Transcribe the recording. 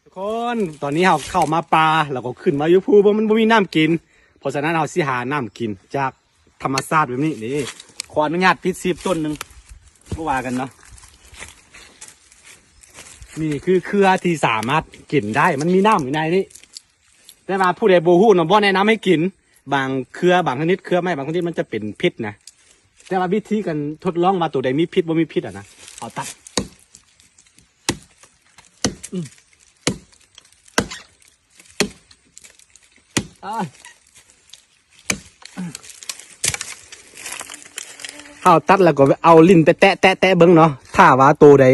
ทุกคนตอนนี้เราเข้ามาปลาแล้วก็ขึ้นมาอยู่ภูเพราะมันไม่มีน้ำกินเพราะฉะนั้นเราสิหาน้ำกินจากธรรมชาติแบบนี้นี่ขออนุญาตพิซีบต้นหนึ่งก็ว่ากันเนาะนี่คือเครือที่สามารถกินได้มันมีน้ำอยู่ในนี้แต่มาผู้ใดโบหูเนาะบ่แนะนำให้กินบางเครือบางชนิดเครือไม่บางชนิดมันจะเป็นพิษนะแต่ว่าวิธีการทดลองมาตัวใดมีพิษบ่มีพิษอ่ะนะเอาตัดเอาตัดแล้วก็เอาลิ้นไปแตะเบิ้งเนาะถ้าว่าตัวใด